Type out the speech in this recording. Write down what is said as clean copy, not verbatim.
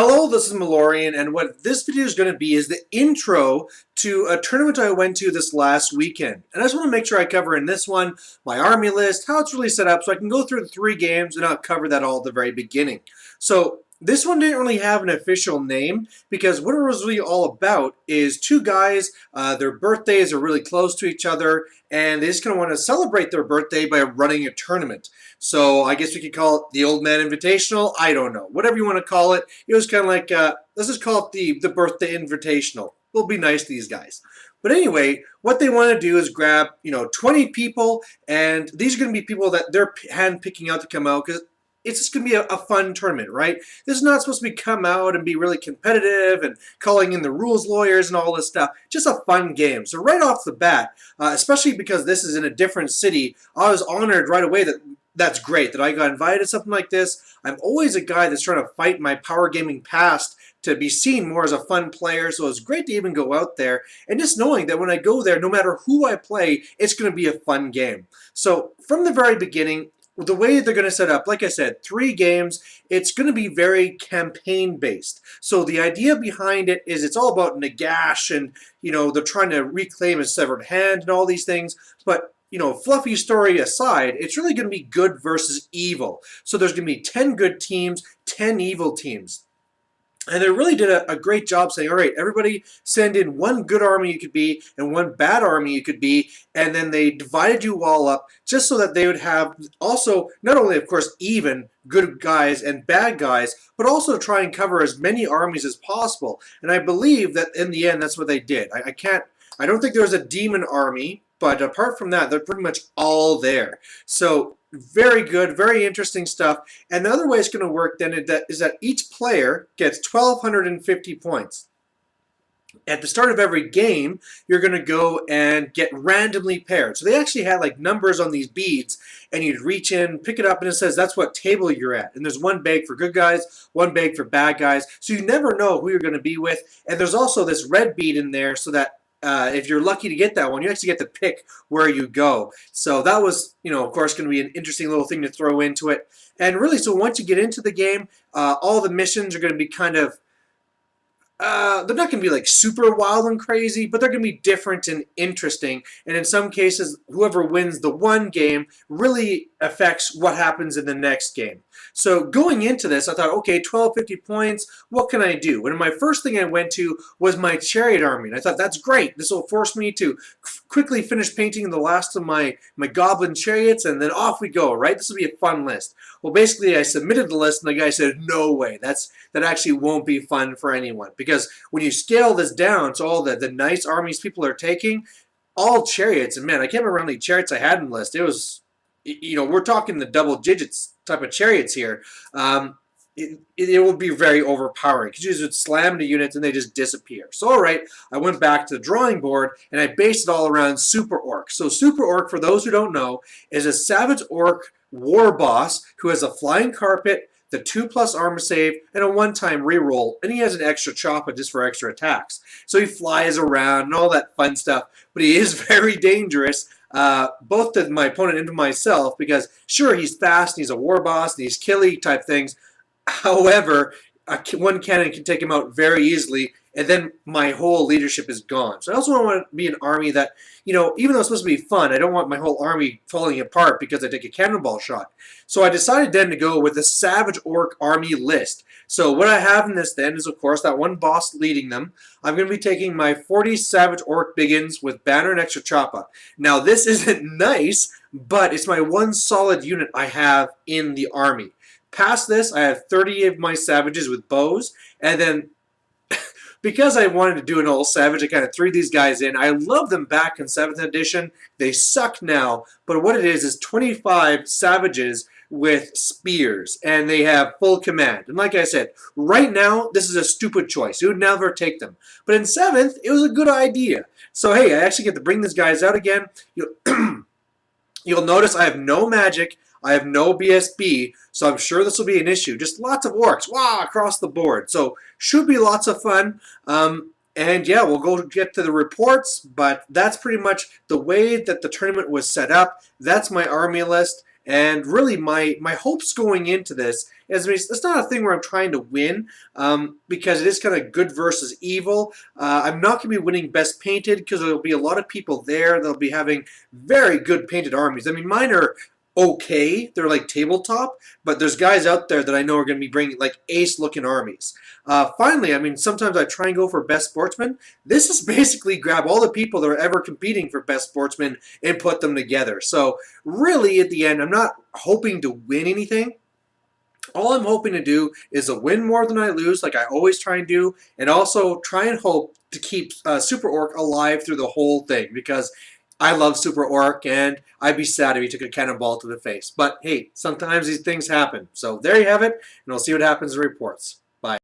Hello, this is Malorian, and what this video is going to be is the intro to a tournament I went to this last weekend. And I just want to make sure I cover in this one my army list, how it's really set up, so I can go through the 3 games and not cover that all at the very beginning. So this one didn't really have an official name because what it was really all about is 2 guys, their birthdays are really close to each other, and they just kind of want to celebrate their birthday by running a tournament. So I guess we could call it the Old Man Invitational. I don't know. Whatever you want to call it. It was kind of like, let's just call it the Birthday Invitational. We'll be nice to these guys. But anyway, what they want to do is grab, 20 people, and these are going to be people that they're hand-picking out to come out because it's just going to be a fun tournament, right? This is not supposed to be come out and be really competitive and calling in the rules lawyers and all this stuff. Just a fun game. So right off the bat, especially because this is in a different city, I was honored right away that that's great that I got invited to something like this. I'm always a guy that's trying to fight my power gaming past to be seen more as a fun player, so it's great to even go out there and just knowing that when I go there, no matter who I play, it's going to be a fun game. So from the very beginning, the way they're going to set up, like I said, 3 games, it's going to be very campaign-based. So the idea behind it is it's all about Nagash and, they're trying to reclaim his severed hand and all these things, but fluffy story aside, it's really going to be good versus evil. So there's going to be 10 good teams, 10 evil teams. And they really did a great job saying, all right, everybody send in 1 good army you could be and 1 bad army you could be. And then they divided you all up just so that they would have also, not only, of course, even good guys and bad guys, but also try and cover as many armies as possible. And I believe that in the end, that's what they did. I don't think there was a demon army, but apart from that, they're pretty much all there. So very good, very interesting stuff. And the other way it's going to work then is that each player gets 1,250 points. At the start of every game, you're going to go and get randomly paired. So they actually had like numbers on these beads, and you'd reach in, pick it up, and it says that's what table you're at. And there's 1 bag for good guys, 1 bag for bad guys. So you never know who you're going to be with. And there's also this red bead in there so that if you're lucky to get that one, you actually get to pick where you go. So that was, of course, going to be an interesting little thing to throw into it. And really, so once you get into the game, all the missions are going to be kind of, they're not going to be like super wild and crazy, but they're going to be different and interesting. And in some cases, whoever wins the one game really affects what happens in the next game. So going into this, I thought, okay, 1,250 points, what can I do? And my first thing I went to was my chariot army. And I thought, that's great. This will force me to quickly finish painting the last of my goblin chariots, and then off we go, right? This will be a fun list. Well, basically, I submitted the list, and the guy said, no way. That actually won't be fun for anyone. Because when you scale this down to all the nice armies people are taking, all chariots, and man, I can't remember how many chariots I had in the list. It was, we're talking the double digits type of chariots here. It would be very overpowering because you just would slam into units and they just disappear. So, all right, I went back to the drawing board and I based it all around Super Orc. So, Super Orc, for those who don't know, is a Savage Orc war boss who has a flying carpet, the 2+ armor save, and a 1-time reroll, and he has an extra chopper just for extra attacks. So he flies around and all that fun stuff, but he is very dangerous, both to my opponent and to myself, because sure, he's fast, and he's a war boss, and he's killy type things. However, 1 cannon can take him out very easily, and then my whole leadership is gone. So I also want to be an army that, even though it's supposed to be fun, I don't want my whole army falling apart because I take a cannonball shot. So I decided then to go with the Savage Orc army list. So what I have in this then is, of course, that 1 boss leading them. I'm going to be taking my 40 Savage Orc Biggins with banner and extra choppa. Now, this isn't nice, but it's my 1 solid unit I have in the army. Past this, I have 30 of my savages with bows, and then because I wanted to do an old savage, I kind of threw these guys in. I love them back in 7th edition. They suck now, but what it is 25 savages with spears, and they have full command. And like I said, right now, this is a stupid choice. You would never take them. But in 7th, it was a good idea. So hey, I actually get to bring these guys out again. You'll notice I have no magic. I have no BSB, so I'm sure this will be an issue. Just lots of orcs, wow, across the board. So should be lots of fun. And yeah, we'll go get to the reports, but that's pretty much the way that the tournament was set up. That's my army list. And really, my hopes going into this is, I mean, it's not a thing where I'm trying to win, because it is kind of good versus evil. I'm not going to be winning best painted because there'll be a lot of people there that'll be having very good painted armies. I mean, mine are okay. They're like tabletop, but there's guys out there that I know are going to be bringing like ace-looking armies. Finally, I mean, sometimes I try and go for best sportsman. This is basically grab all the people that are ever competing for best sportsman and put them together. So really, at the end, I'm not hoping to win anything. All I'm hoping to do is to win more than I lose, like I always try and do, and also try and hope to keep Super Orc alive through the whole thing, because I love Super Orc, and I'd be sad if he took a cannonball to the face. But hey, sometimes these things happen. So there you have it, and we'll see what happens in reports.